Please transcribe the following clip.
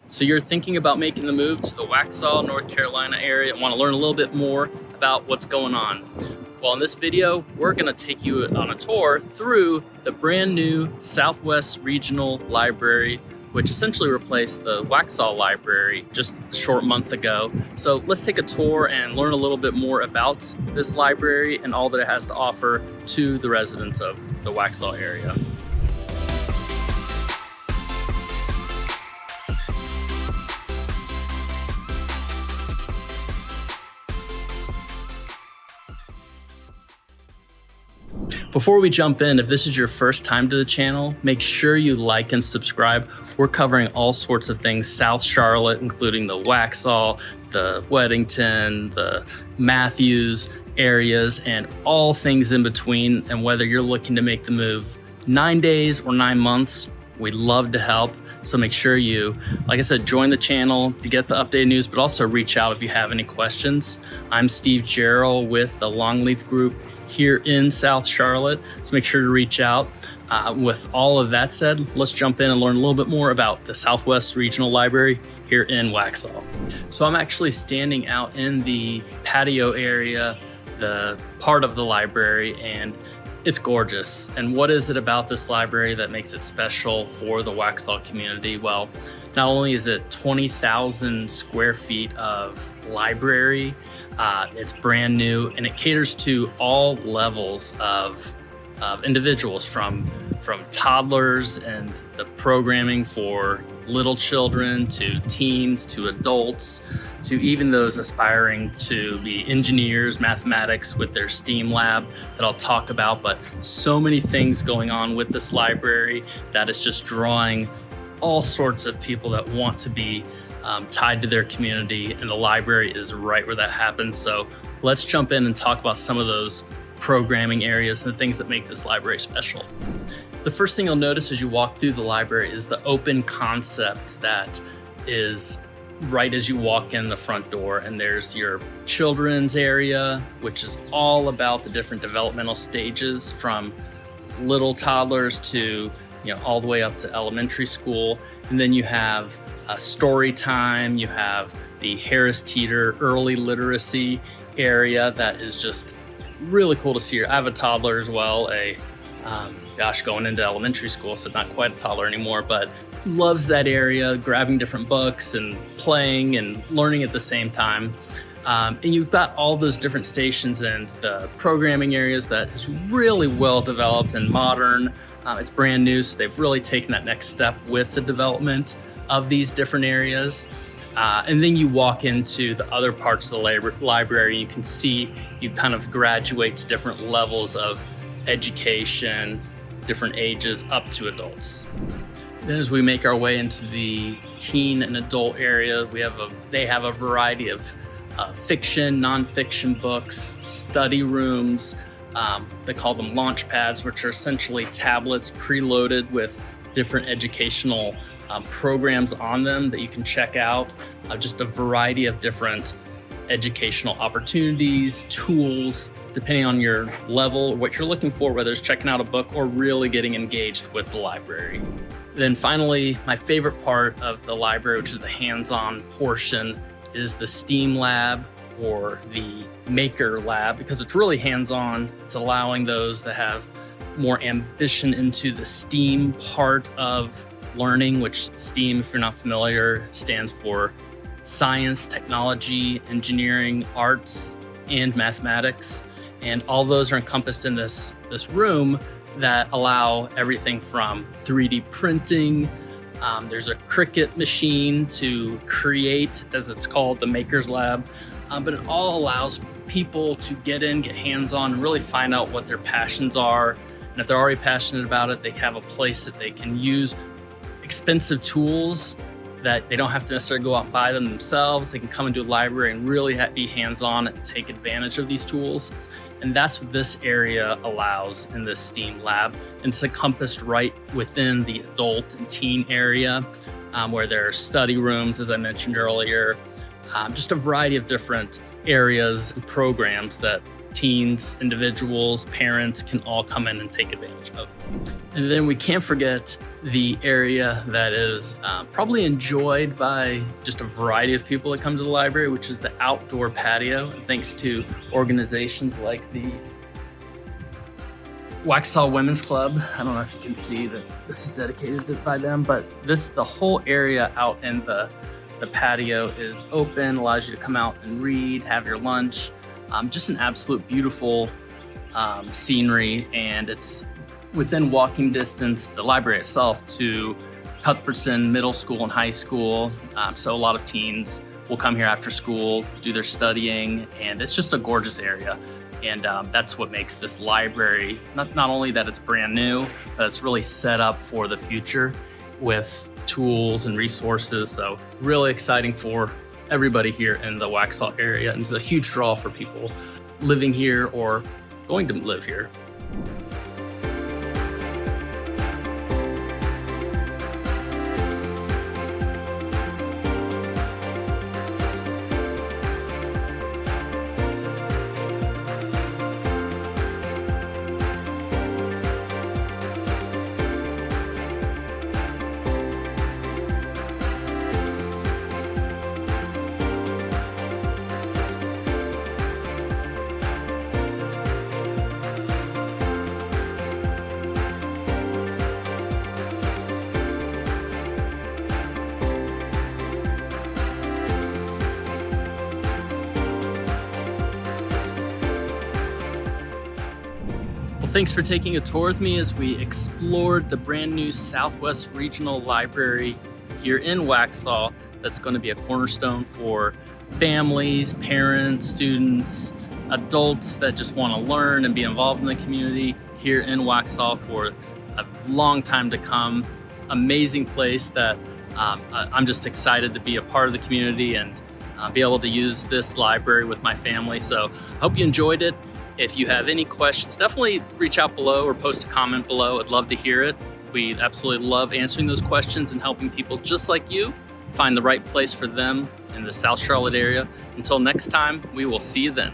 So you're thinking about making the move to the Waxhaw, North Carolina area and want to learn a little bit more about what's going on. Well, in this video, we're going to take you on a tour through the brand new Southwest Regional Library, which essentially replaced the Waxhaw Library just a short month ago. So let's take a tour and learn a little bit more about this library and all that it has to offer to the residents of the Waxhaw area. Before we jump in, if this is your first time to the channel, make sure you like and subscribe. We're covering all sorts of things South Charlotte, including the Waxhaw, the Weddington, the Matthews areas, and all things in between. And whether you're looking to make the move 9 days or 9 months, we'd love to help. So make sure you, like I said, join the channel to get the updated news, but also reach out if you have any questions. I'm Steve Jarrell with the Longleaf Group here in South Charlotte, so make sure to reach out. With all of that said, let's jump in and learn a little bit more about the Southwest Regional Library here in Waxhaw. So I'm actually standing out in the patio area, the part of the library, and it's gorgeous. And what is it about this library that makes it special for the Waxhaw community? Well, not only is it 20,000 square feet of library, it's brand new, and it caters to all levels of individuals, from toddlers and the programming for little children to teens to adults to even those aspiring to be engineers, mathematics with their STEAM lab that I'll talk about. But so many things going on with this library that is just drawing all sorts of people that want to be tied to their community, and the library is right where that happens. So let's jump in and talk about some of those programming areas and the things that make this library special. The first thing you'll notice as you walk through the library is the open concept that is right as you walk in the front door. And there's your children's area, which is all about the different developmental stages from little toddlers to all the way up to elementary school. And then you have story time, you have the Harris Teeter early literacy area that is just really cool to see. I have a toddler as well, going into elementary school, so not quite a toddler anymore, but loves that area, grabbing different books and playing and learning at the same time. And you've got all those different stations and the programming areas that is really well developed and modern. It's brand new, so they've really taken that next step with the development of these different areas. And then you walk into the other parts of the library, you can see you kind of graduate to different levels of education, different ages up to adults. Then as we make our way into the teen and adult area, they have a variety of fiction, nonfiction books, study rooms. They call them launchpads, which are essentially tablets preloaded with different educational programs on them that you can check out. Just a variety of different educational opportunities, tools, depending on your level, what you're looking for, whether it's checking out a book or really getting engaged with the library. Then finally, my favorite part of the library, which is the hands-on portion, is the STEAM lab or the Maker lab, because it's really hands-on. It's allowing those that have more ambition into the STEAM part of learning, which STEAM, if you're not familiar, stands for science, technology, engineering, arts, and mathematics. And all those are encompassed in this room that allow everything from 3D printing. There's a Cricut machine to create, as it's called, the Maker's Lab. But it all allows people to get hands-on, and really find out what their passions are. And if they're already passionate about it, they have a place that they can use expensive tools that they don't have to necessarily go out and buy them themselves. They can come into a library and really be hands-on and take advantage of these tools. And that's what this area allows in this STEAM lab. And it's encompassed right within the adult and teen area, where there are study rooms, as I mentioned earlier, just a variety of different areas and programs that teens, individuals, parents can all come in and take advantage of. And then we can't forget the area that is probably enjoyed by just a variety of people that come to the library, which is the outdoor patio. And thanks to organizations like the Waxhaw Women's Club. I don't know if you can see that this is dedicated by them, but the whole area out in the patio is open, allows you to come out and read, have your lunch. Just an absolute beautiful scenery, and it's within walking distance, the library itself, to Cuthbertson Middle School and High School. So a lot of teens will come here after school, do their studying, and it's just a gorgeous area. And that's what makes this library, not only that it's brand new, but it's really set up for the future with tools and resources. So really exciting for everybody here in the Waxhaw area. And it's a huge draw for people living here or going to live here. Thanks for taking a tour with me as we explored the brand new Southwest Regional Library here in Waxhaw. That's going to be a cornerstone for families, parents, students, adults that just want to learn and be involved in the community here in Waxhaw for a long time to come. Amazing place that I'm just excited to be a part of the community and be able to use this library with my family. So I hope you enjoyed it. If you have any questions, definitely reach out below or post a comment below. I'd love to hear it. We absolutely love answering those questions and helping people just like you find the right place for them in the South Charlotte area. Until next time, we will see you then.